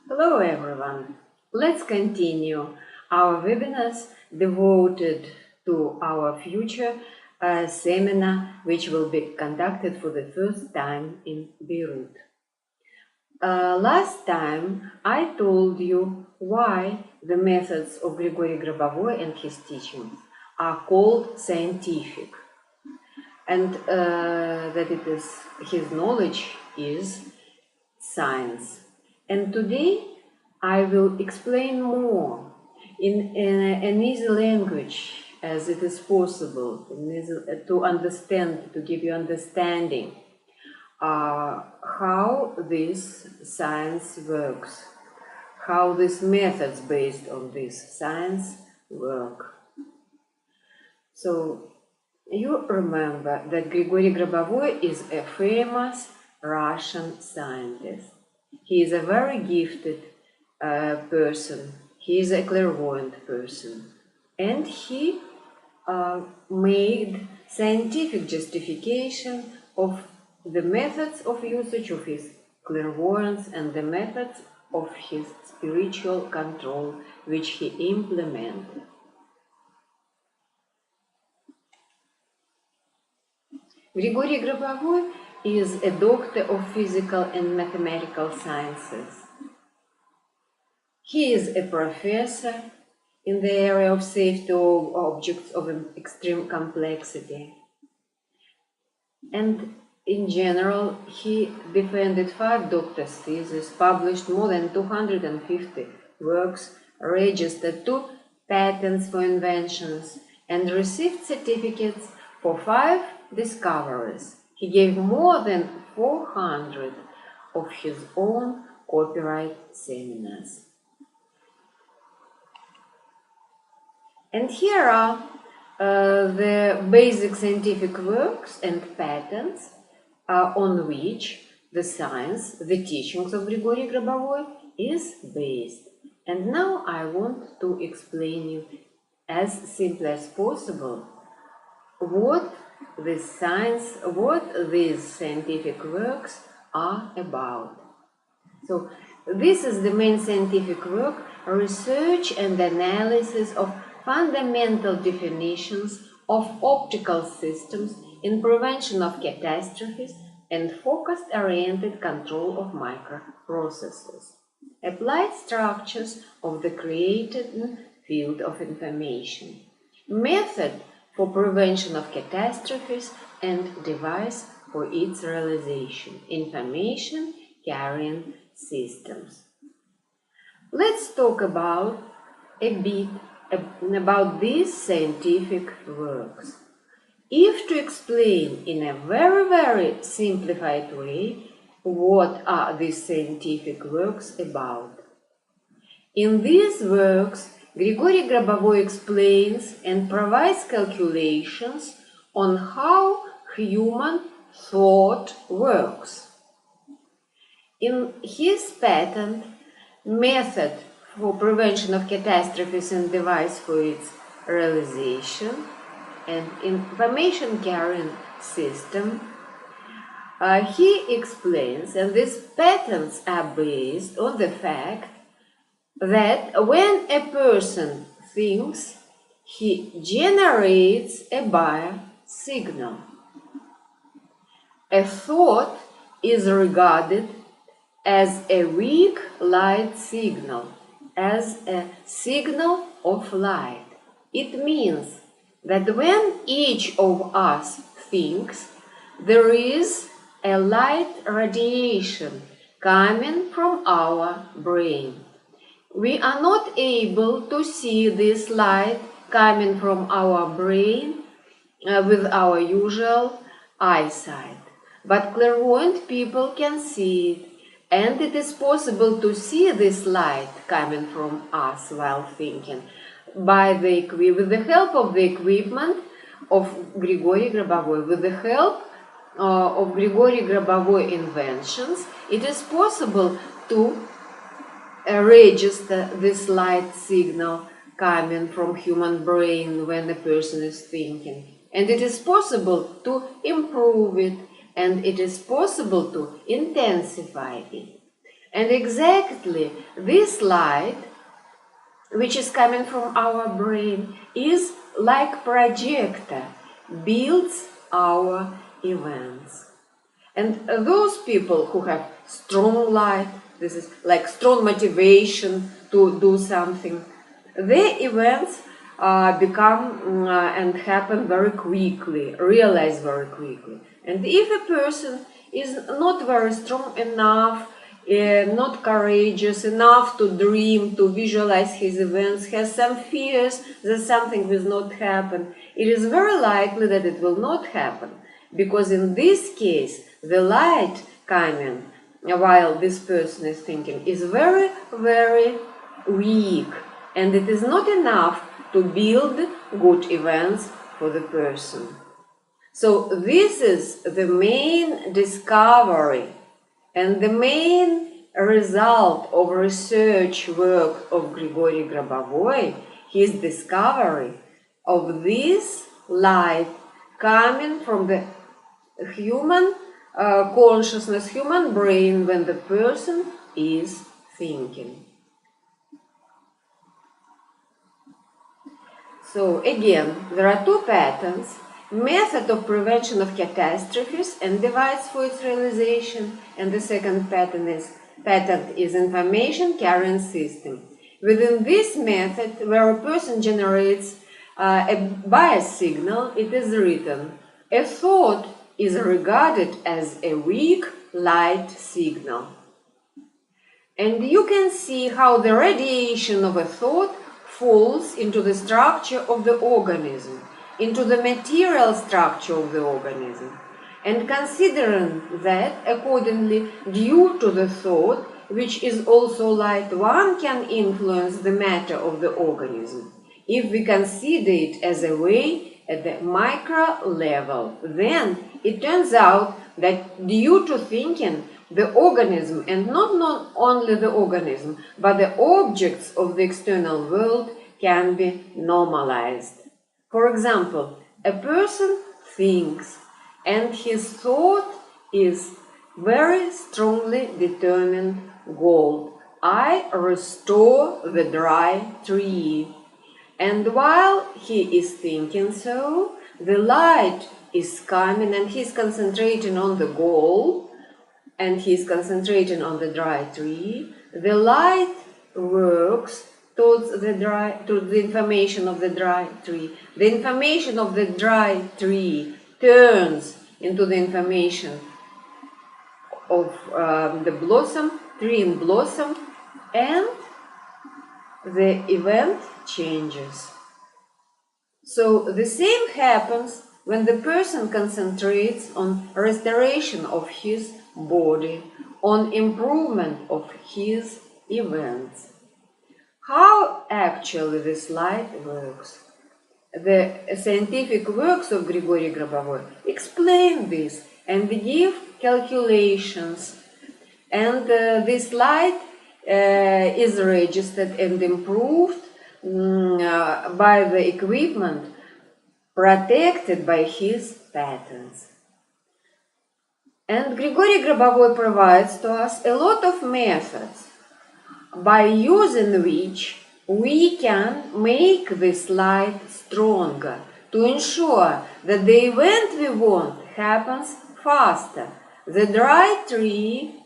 Hello everyone. Let's continue our webinars devoted to our future seminar, which will be conducted for the first time in Beirut. Last time I told you why the methods of Grigori Grabovoi and his teachings are called scientific, and that his knowledge is science. And today I will explain more in an easy language as it is possible to understand, to give you understanding how this science works, how these methods based on this science work. So you remember that Grigori Grabovoi is a famous Russian scientist. He is a very gifted person. He is a clairvoyant person. And he made scientific justification of the methods of usage of his clairvoyance and the methods of his spiritual control, which he implemented. Grigori Grabovoi is a doctor of physical and mathematical sciences. He is a professor in the area of safety of objects of extreme complexity. And in general, he defended 5 doctor's theses, published more than 250 works, registered 2 patents for inventions, and received certificates for 5 discoveries. He gave more than 400 of his own copyright seminars. And here are the basic scientific works and patents on which the science, the teachings of Grigori Grabovoi is based. And now I want to explain you as simply as possible what this science, what these scientific works are about. So this is the main scientific work, research and analysis of fundamental definitions of optical systems in prevention of catastrophes and focused-oriented control of microprocessors. Applied structures of the created field of information. Method for prevention of catastrophes and device for its realization. Information carrying systems. Let's talk about a bit about these scientific works. If to explain in a very simplified way what are these scientific works about. In these works, Grigori Grabovoi explains and provides calculations on how human thought works. In his patent, Method for Prevention of Catastrophes and Device for its Realization, and Information Carrying System, he explains, and these patents are based on the fact that when a person thinks, he generates a biosignal. A thought is regarded as a weak light signal, as a signal of light. It means that when each of us thinks, there is a light radiation coming from our brain. We are not able to see this light coming from our brain with our usual eyesight. But clairvoyant people can see it, and it is possible to see this light coming from us while thinking with the help of the equipment of Grigori Grabovoi, with the help of Grigori Grabovoi inventions. It is possible to register this light signal coming from human brain when a person is thinking. And it is possible to improve it, and it is possible to intensify it. And exactly this light, which is coming from our brain, is like projector, builds our events. And those people who have strong light, this is like strong motivation to do something, their events become and happen very quickly, realize very quickly. And if a person is not very strong enough, not courageous enough to dream, to visualize his events, has some fears that something will not happen, it is very likely that it will not happen. Because in this case, the light coming while this person is thinking is very, very weak. And it is not enough to build good events for the person. So this is the main discovery and the main result of research work of Grigori Grabovoi, his discovery of this light coming from the human consciousness, human brain, when the person is thinking. So again, there are two patterns: method of prevention of catastrophes and device for its realization, and the second pattern is information carrying system. Within this method, where a person generates a bias signal, it is written: a thought is regarded as a weak light signal. And you can see how the radiation of a thought falls into the structure of the organism, into the material structure of the organism. And considering that, accordingly, due to the thought, which is also light, one can influence the matter of the organism. If we consider it as a way at the micro level, then it turns out that due to thinking, the organism, and not only the organism, but the objects of the external world can be normalized. For example, a person thinks, and his thought is very strongly determined goal. I restore the dry tree. And while he is thinking so, the light is coming and he's concentrating on the goal, and he's concentrating on the dry tree. The light works towards the information of the dry tree. The information of the dry tree turns into the information of the blossom, tree in blossom, and the event changes. So the same happens when the person concentrates on restoration of his body, on improvement of his events. How actually this light works? The scientific works of Grigori Grabovoi explain this and give calculations. And this light is registered and improved by the equipment protected by his patents. And Grigori Grabovoi provides to us a lot of methods by using which we can make this light stronger to ensure that the event we want happens faster. The dry tree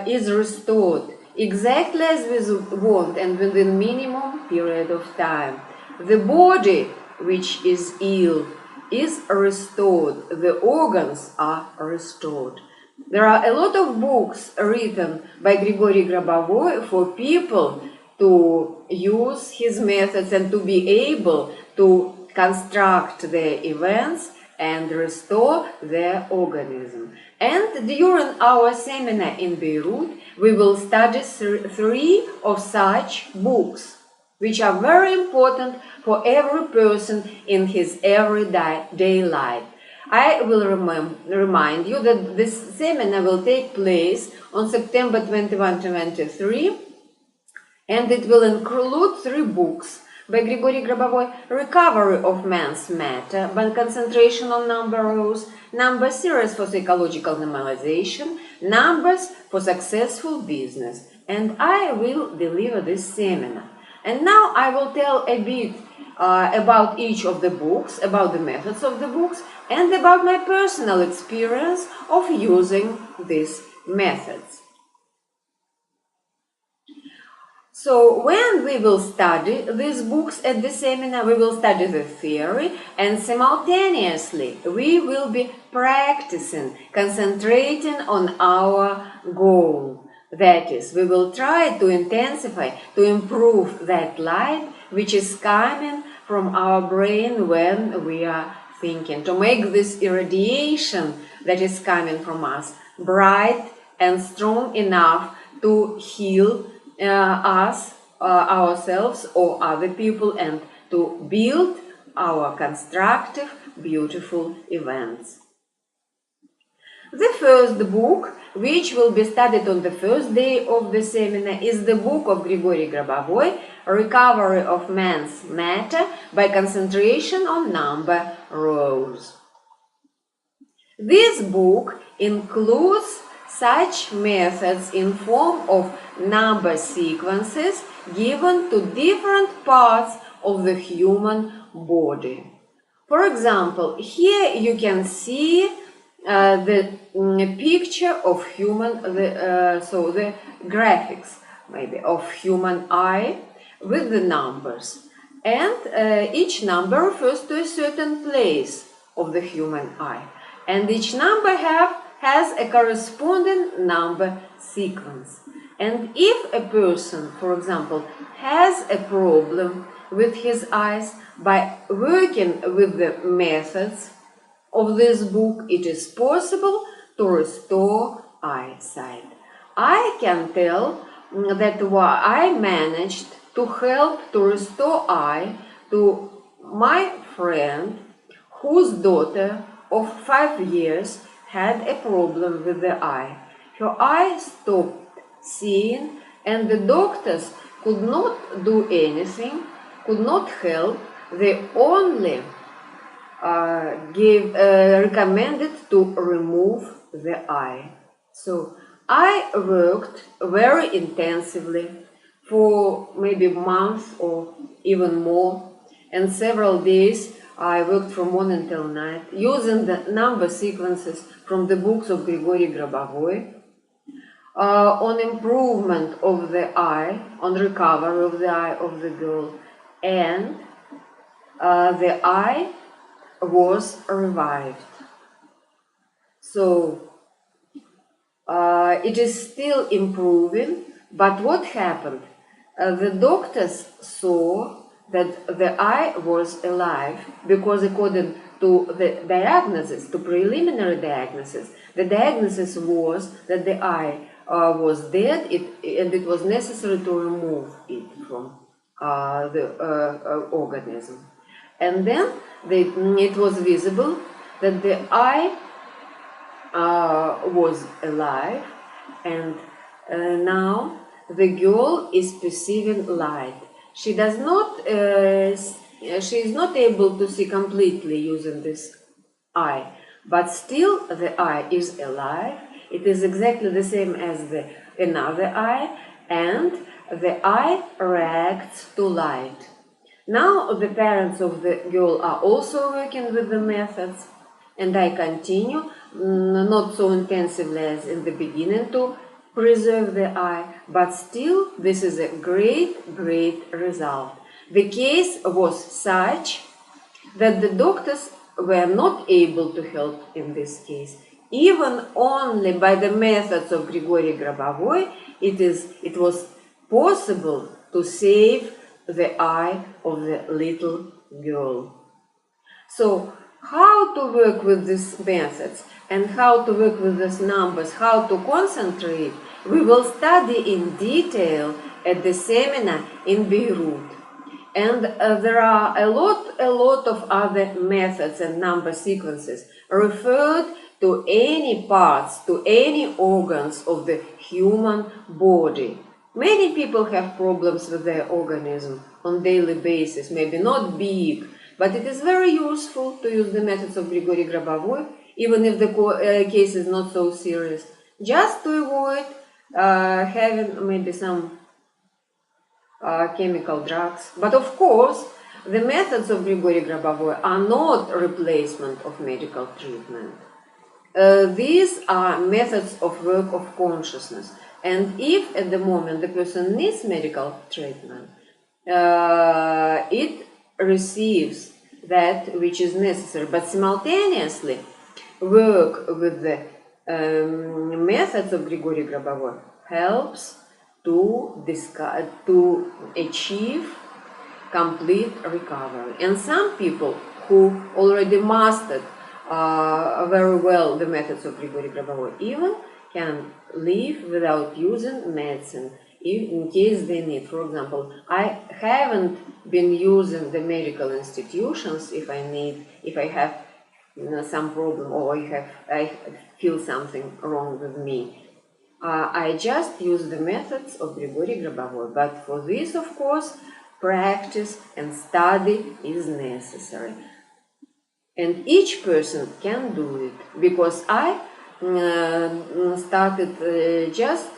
is restored exactly as we want and within minimum period of time. The body which is ill is restored. The organs are restored. There are a lot of books written by Grigori Grabovoi for people to use his methods and to be able to construct their events and restore their organism. And during our seminar in Beirut, we will study 3 of such books, which are very important for every person in his everyday life. I will remind you that this seminar will take place on September 21-23, and it will include 3 books. by Grigori Grabovoi, Recovery of Man's Matter by Concentration on Number Rules, Number Series for Psychological Normalization, Numbers for Successful Business. And I will deliver this seminar. And now I will tell a bit about each of the books, about the methods of the books, and about my personal experience of using these methods. So when we will study these books at the seminar, we will study the theory, and simultaneously we will be practicing, concentrating on our goal. That is, we will try to intensify, to improve that light which is coming from our brain when we are thinking, to make this irradiation that is coming from us bright and strong enough to heal us, ourselves or other people, and to build our constructive, beautiful events. The first book, which will be studied on the first day of the seminar, is the book of Grigori Grabovoi, Recovery of Man's Matter by Concentration on Number Rules. This book includes such methods in form of number sequences given to different parts of the human body. For example, here you can see the picture of human, the graphics maybe of human eye with the numbers, and each number refers to a certain place of the human eye, and each number has a corresponding number sequence. And if a person, for example, has a problem with his eyes, by working with the methods of this book, it is possible to restore eyesight. I can tell that I managed to help to restore eye to my friend whose daughter of 5 years had a problem with the eye. Her eye stopped seeing, and the doctors could not do anything, could not help. They only recommended to remove the eye. So I worked very intensively for maybe a month or even more, and several days I worked from morning till night using the number sequences from the books of Grigori Grabovoi on improvement of the eye, on recovery of the eye of the girl, and the eye was revived. So it is still improving, but what happened? The doctors saw that the eye was alive, because according to the diagnosis, to preliminary diagnosis, the diagnosis was that the eye was dead, and it was necessary to remove it from the organism. And then it was visible that the eye was alive, and now the girl is perceiving light. She does not, she is not able to see completely using this eye, but still the eye is alive. It is exactly the same as another eye, and the eye reacts to light. Now the parents of the girl are also working with the methods, and I continue, not so intensively as in the beginning, to preserve the eye, but still this is a great, great result. The case was such that the doctors were not able to help in this case. Even only by the methods of Grigori Grabovoi, it was possible to save the eye of the little girl. So, how to work with these methods and how to work with these numbers, how to concentrate, we will study in detail at the seminar in Beirut. And there are a lot of other methods and number sequences referred to any parts, to any organs of the human body. Many people have problems with their organism on daily basis, maybe not big, but it is very useful to use the methods of Grigori Grabovoi, even if the case is not so serious, just to avoid having maybe some chemical drugs. But of course, the methods of Grigori Grabovoi are not a replacement of medical treatment. These are methods of work of consciousness. And if at the moment the person needs medical treatment, it receives that which is necessary, but simultaneously work with the methods of Grigori Grabovoi helps to achieve complete recovery. And some people who already mastered very well the methods of Grigori Grabovoi even can live without using medicine in case they need. For example, I haven't been using the medical institutions if I have some problem or I feel something wrong with me. I just use the methods of Grigori Grabovoi, but for this, of course, practice and study is necessary. And each person can do it, because I started just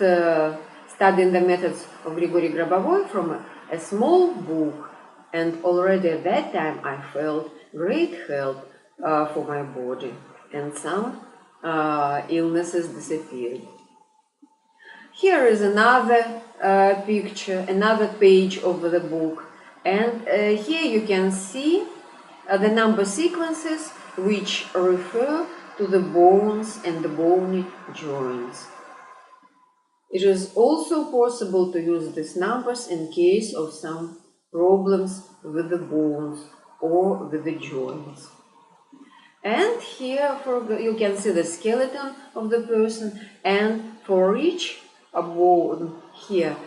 studying the methods of Grigori Grabovoi from a small book, and already at that time I felt great help for my body, and some illnesses disappeared. Here is another picture, another page of the book, and here you can see the number sequences which refer to the bones and the bony joints. It is also possible to use these numbers in case of some problems with the bones or with the joints. And here you can see the skeleton of the person, and for each bone here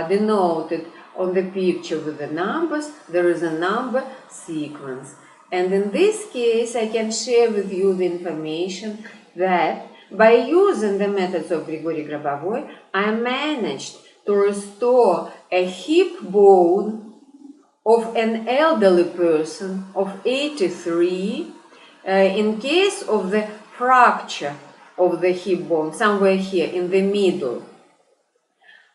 denoted on the picture with the numbers, there is a number sequence. And in this case, I can share with you the information that by using the methods of Grigori Grabovoi, I managed to restore a hip bone of an elderly person of 83 in case of the fracture of the hip bone, somewhere here in the middle.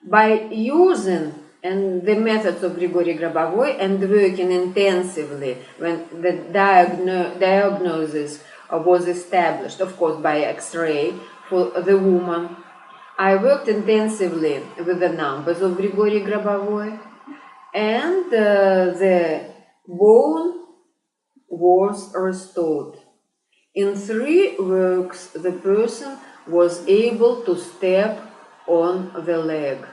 By using the methods of Grigori Grabovoi and working intensively when the diagnosis was established, of course by X-ray for the woman, I worked intensively with the numbers of Grigori Grabovoi, and the bone was restored. In 3 works, the person was able to step on the leg,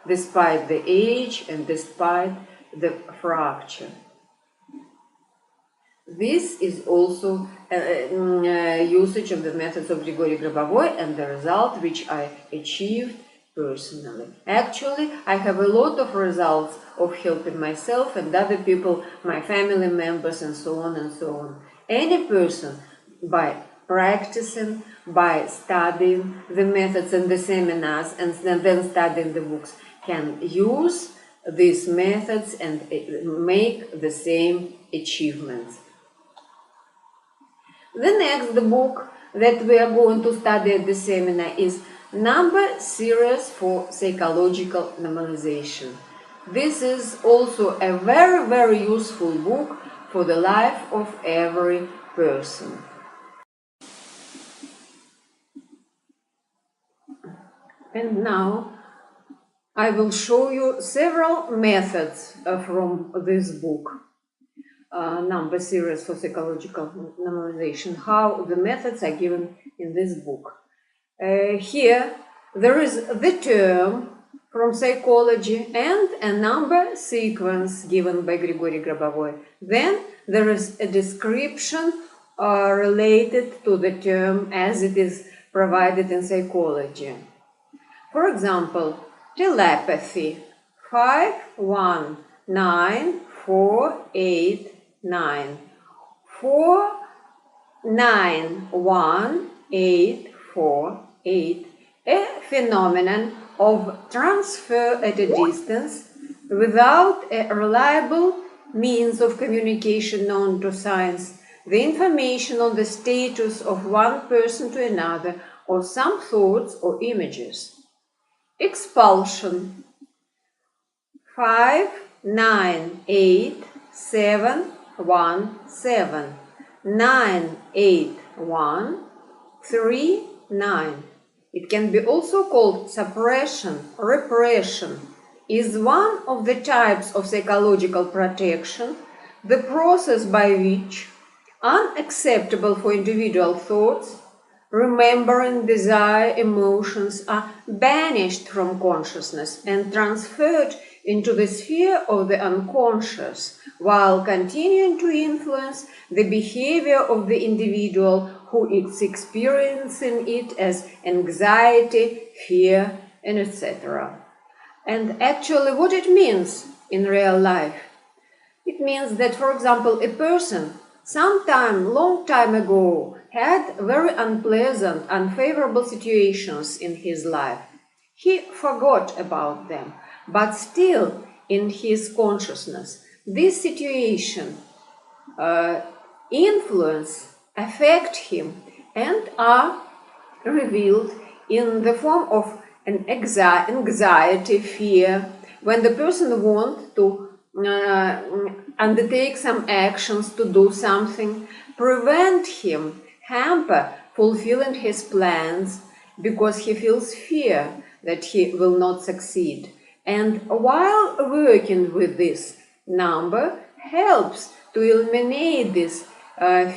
despite the age and despite the fracture. This is also usage of the methods of Grigori Grabovoi and the result which I achieved personally. Actually, I have a lot of results of helping myself and other people, my family members, and so on and so on. Any person, by practicing, by studying the methods and the seminars, and then studying the books, can use these methods and make the same achievements. The next book that we are going to study at the seminar is Number Series for Psychological Normalization. This is also a very, very useful book for the life of every person. And now I will show you several methods from this book, Number Series for Psychological Normalization, how the methods are given in this book. Here there is the term from psychology and a number sequence given by Grigori Grabovoi. Then there is a description related to the term as it is provided in psychology. For example, telepathy, 519489, 491848, a phenomenon of transfer at a distance without a reliable means of communication known to science, the information on the status of one person to another, or some thoughts or images. Expulsion. 5, 9, 8, 7, 1, 7. 9, 8, 1, 3, 9. It can be also called suppression, repression, is one of the types of psychological protection, the process by which unacceptable for individual thoughts, remembering, desire, emotions are banished from consciousness and transferred into the sphere of the unconscious, while continuing to influence the behavior of the individual who is experiencing it as anxiety, fear, and etc. And actually what it means in real life? It means that, for example, a person long time ago had very unpleasant, unfavorable situations in his life. He forgot about them, but still in his consciousness, this situation influence, affect him, and are revealed in the form of an anxiety, fear, when the person wants to undertake some actions, to do something, prevent him, hamper fulfilling his plans, because he feels fear that he will not succeed. And while working with this number helps to eliminate these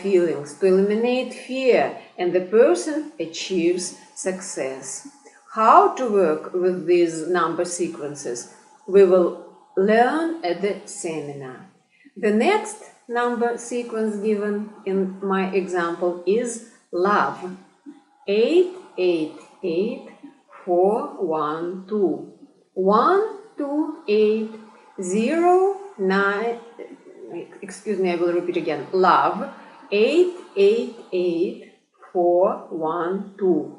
feelings, to eliminate fear, and the person achieves success. How to work with these number sequences we will learn at the seminar. The next number sequence given in my example is love. 8, 8, 8, 4, 1, 2. 1, 2, 8, 0, 9, excuse me, I will repeat again. Love. 8, 8, 8, 4, 1, 2.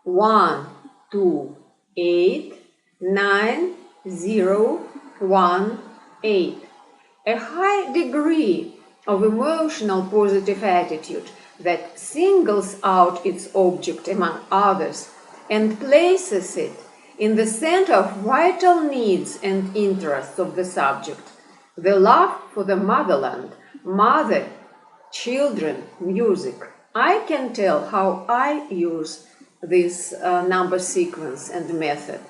1, 2, 8, 9, 0, 1, 8. A high degree of emotional positive attitude that singles out its object among others and places it in the center of vital needs and interests of the subject. The love for the motherland, mother, children, music. I can tell how I use this number sequence and method.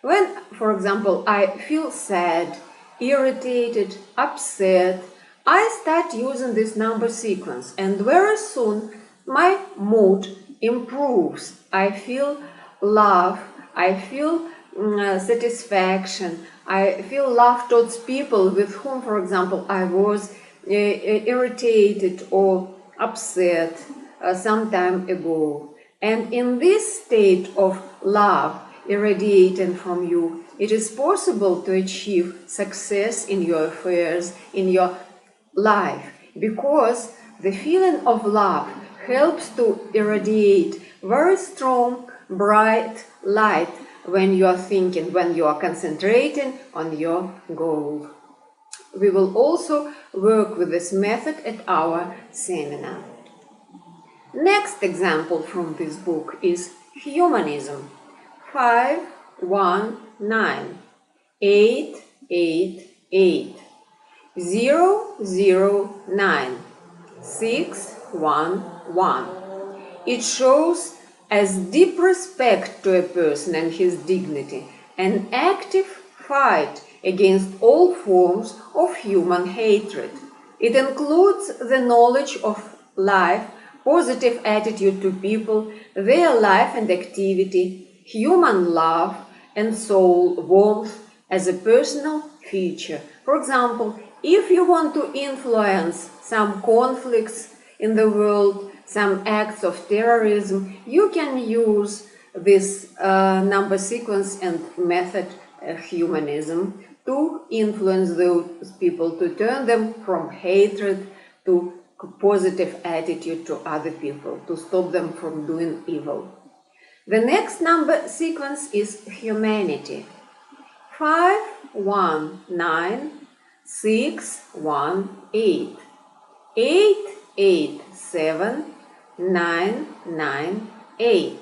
When, for example, I feel sad, irritated, upset, I start using this number sequence, and very soon my mood improves. I feel love, I feel satisfaction, I feel love towards people with whom, for example, I was irritated or upset some time ago. And in this state of love irradiating from you, it is possible to achieve success in your affairs, in your life, because the feeling of love helps to irradiate very strong, bright light when you are thinking, when you are concentrating on your goal. We will also work with this method at our seminar. Next example from this book is humanism. 5, 1, 9, 8, 8, 8, 0, 0, 9, 6, 1, 1. It shows as deep respect to a person and his dignity, an active fight against all forms of human hatred. It includes the knowledge of life, positive attitude to people, their life and activity, human love and soul warmth as a personal feature. For example, if you want to influence some conflicts in the world, some acts of terrorism, you can use this number sequence and method humanism to influence those people, to turn them from hatred to positive attitude to other people, to stop them from doing evil. The next number sequence is humanity. 519618. 887998.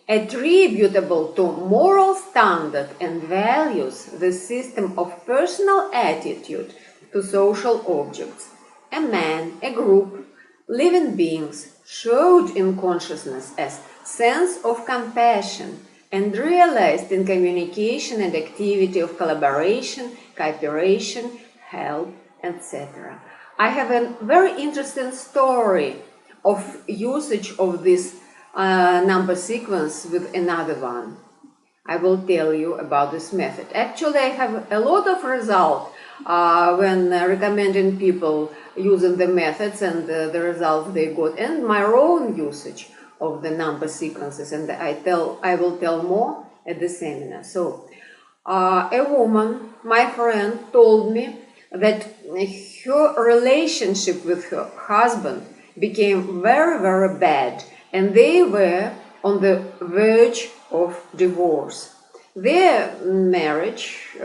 Attributable to moral standard and values, the system of personal attitude to social objects, a man, a group, living beings showed in consciousness as sense of compassion and realized in communication and activity of collaboration, cooperation, help, etc. I have a very interesting story of usage of this number sequence with another one. I will tell you about this method. Actually, I have a lot of result when recommending people using the methods and the results they got, and my own usage of the number sequences, and I will tell more at the seminar. So, a woman, my friend, told me that her relationship with her husband became very, very bad, and they were on the verge of divorce. Their marriage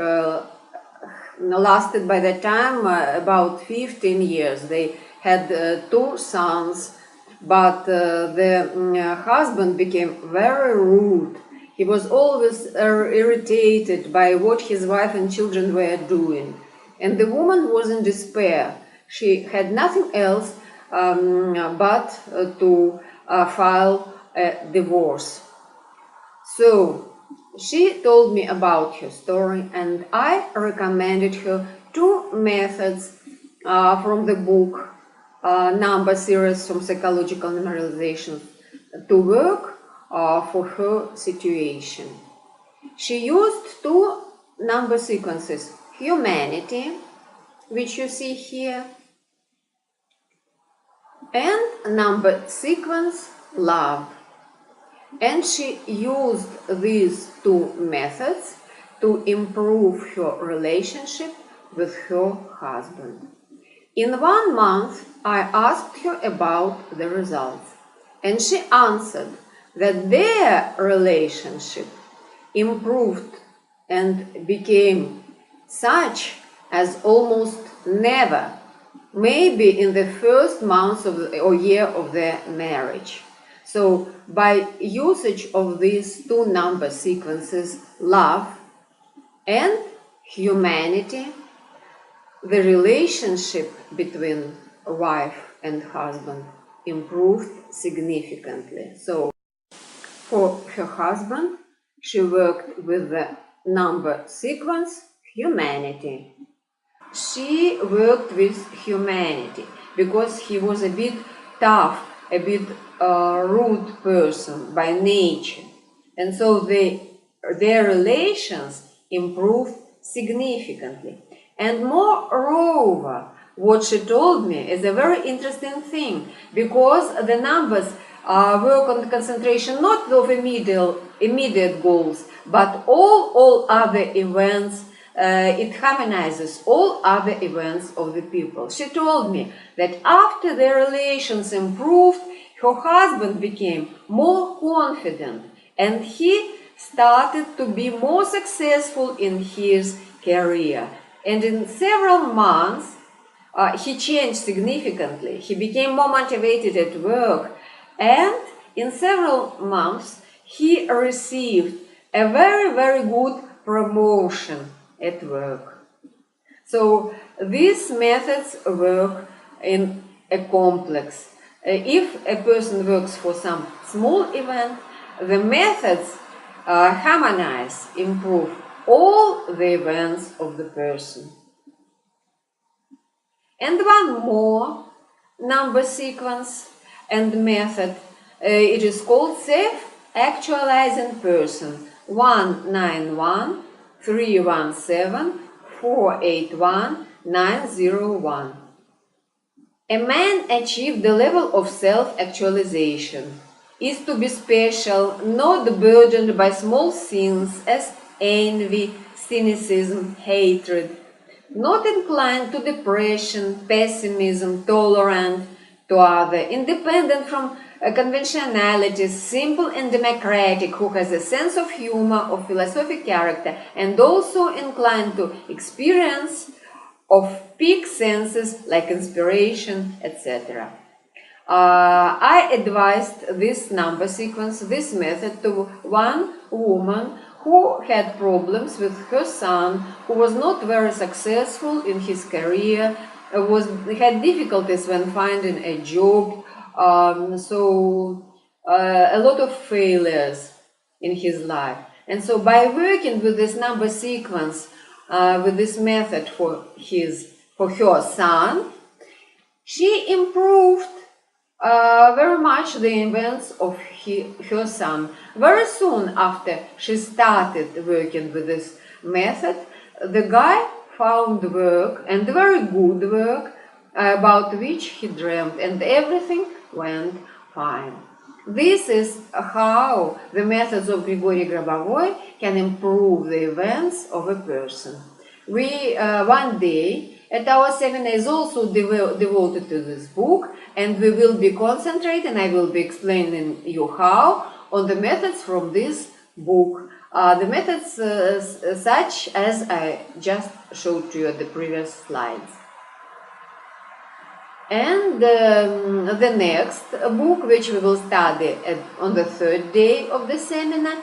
lasted by that time about 15 years. They had 2 sons, but the husband became very rude. He was always irritated by what his wife and children were doing. And the woman was in despair. She had nothing else but to file a divorce. So she told me about her story, and I recommended her 2 methods from the book Number Series from Psychological Normalization to work for her situation. She used 2 number sequences: humanity, which you see here, and number sequence love. And she used these 2 methods to improve her relationship with her husband. In 1 month, I asked her about the results, and she answered that their relationship improved and became such as almost never, maybe in the first month or year of their marriage. So by usage of these 2 number sequences, love and humanity, the relationship between wife and husband improved significantly. So for her husband, she worked with the number sequence humanity. She worked with humanity because he was a bit tough, a bit rude person by nature, and so their relations improved significantly. And moreover, what she told me is a very interesting thing, because the numbers work on the concentration not of immediate goals, but all other events. It harmonizes all other events of the people. She told me that after their relations improved, her husband became more confident and he started to be more successful in his career. And in several months, he changed significantly. He became more motivated at work, and in several months, he received a very, very good promotion at work. So these methods work in a complex. If a person works for some small event, the methods harmonize, improve all the events of the person. And one more number sequence and method. It is called self-actualizing person. 191 317 481 901. A man achieved the level of self-actualization is to be special, not burdened by small sins as envy, cynicism, hatred, not inclined to depression, pessimism, tolerant to others, independent from conventionality, simple and democratic, who has a sense of humor, of philosophic character, and also inclined to experience of peak senses like inspiration, etc. I advised this number sequence, this method, to one woman who had problems with her son, who was not very successful in his career, had difficulties when finding a job, a lot of failures in his life. And so by working with this number sequence, with this method for her son, she improved very much the events of her son. Very soon after she started working with this method, the guy found work, and very good work, about which he dreamed, and everything went fine. This is how the methods of Grigori Grabovoi can improve the events of a person. We, one day, at our seminar is also devoted to this book, and we will be concentrating, I will be explaining you how, on the methods from this book. The methods such as I just showed to you at the previous slides. And the next book, which we will study on the third day of the seminar,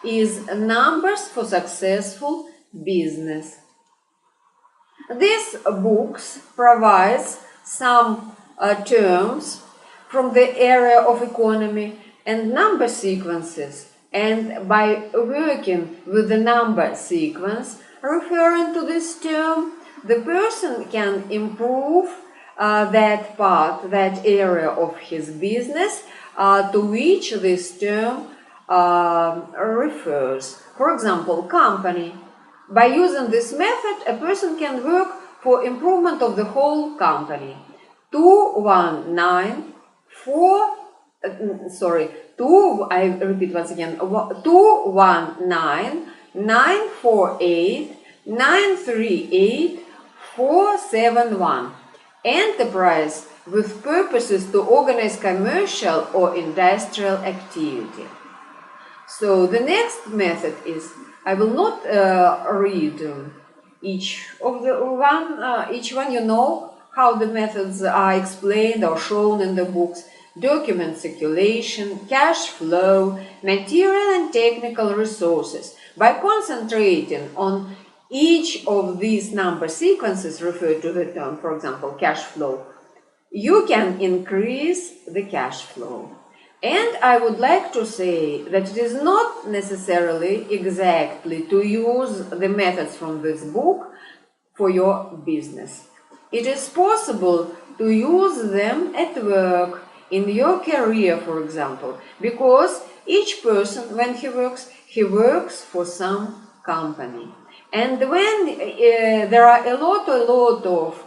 is Numbers for Successful Business. These books provides some terms from the area of economy and number sequences, and by working with the number sequence referring to this term, the person can improve that part, that area of his business to which this term refers. For example, company. By using this method, a person can work for improvement of the whole company. I repeat once again, 219-948-938-471. Enterprise with purposes to organize commercial or industrial activity. So the next method is, I will not read each one, you know how the methods are explained or shown in the books: document circulation, cash flow, material and technical resources. By concentrating on each of these number sequences referred to the term, for example, cash flow, you can increase the cash flow. And I would like to say that it is not necessarily exactly to use the methods from this book for your business. It is possible to use them at work, in your career, for example, because each person, when he works for some company. And when there are a lot of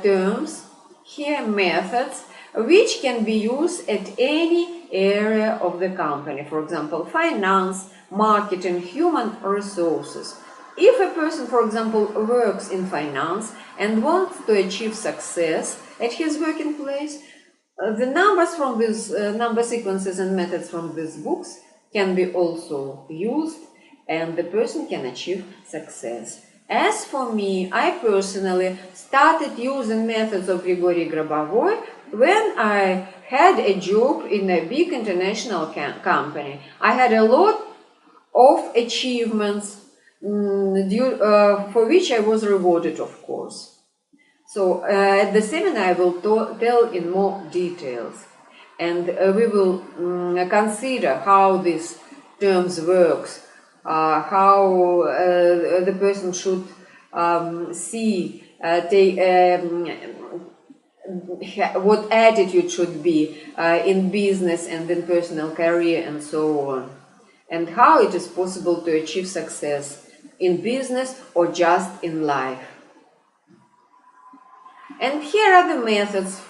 terms here, methods, which can be used at any area of the company. For example, finance, marketing, human resources. If a person, for example, works in finance and wants to achieve success at his working place, the numbers from these number sequences and methods from these books can be also used, and the person can achieve success. As for me, I personally started using methods of Grigori Grabovoi when I had a job in a big international company. I had a lot of achievements for which I was rewarded, of course. So at the seminar I will tell in more details, and we will consider how these terms works, how the person should see, what attitude should be in business and in personal career and so on, and how it is possible to achieve success in business or just in life. And here are the methods.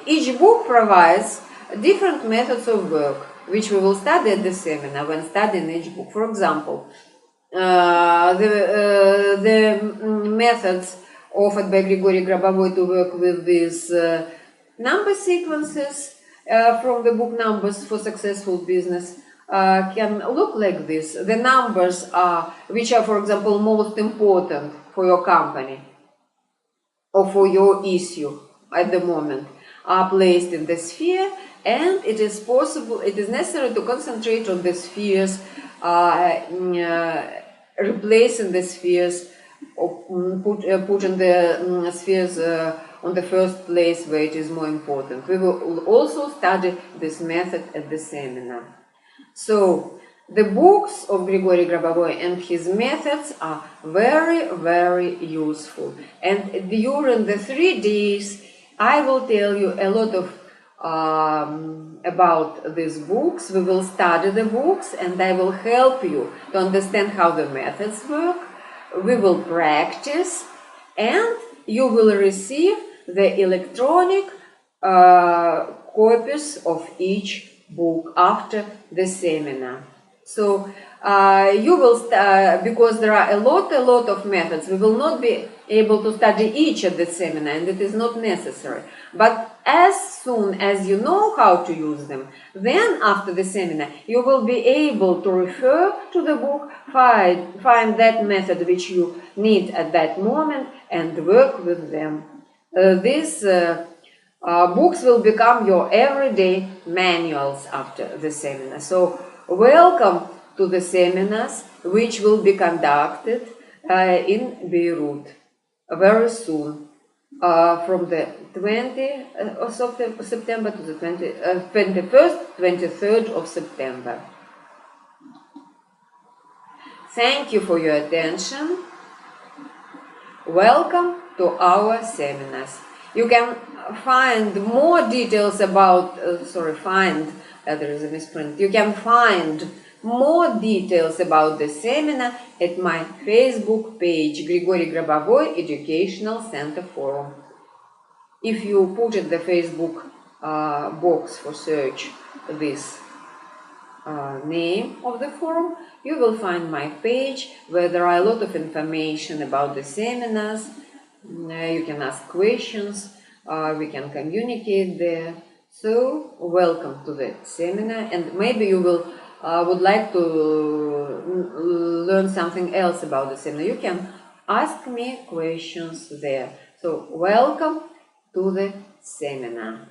Each book provides different methods of work, which we will study at the seminar when studying each book. For example, the methods offered by Grigori Grabovoi to work with these number sequences from the book Numbers for Successful Business can look like this. The numbers are, which are, for example, most important for your company or for your issue at the moment, are placed in the sphere, and it is possible, it is necessary to concentrate on the spheres, replacing the spheres, or putting the spheres on the first place where it is more important. We will also study this method at the seminar. So, the books of Grigori Grabovoi and his methods are very, very useful. And during the 3 days, I will tell you a lot of about these books. We will study the books, and I will help you to understand how the methods work. We will practice, and you will receive the electronic copies of each book after the seminar. So you will, because there are a lot of methods, we will not be able to study each at the seminar, and it is not necessary. But as soon as you know how to use them, then after the seminar, you will be able to refer to the book, find that method which you need at that moment, and work with them. These books will become your everyday manuals after the seminar. So, welcome to the seminars which will be conducted in Beirut very soon, from the 20th of September to the 21st, 23rd of September. Thank you for your attention. Welcome to our seminars. You can find more details about, there is a misprint. You can find more details about the seminar at my Facebook page, Grigori Grabovoi Educational Center Forum. If you put in the Facebook box for search this name of the forum, you will find my page where there are a lot of information about the seminars. You can ask questions, we can communicate there. So, welcome to the seminar, and maybe you will would like to learn something else about the seminar. You can ask me questions there. So, welcome to the seminar.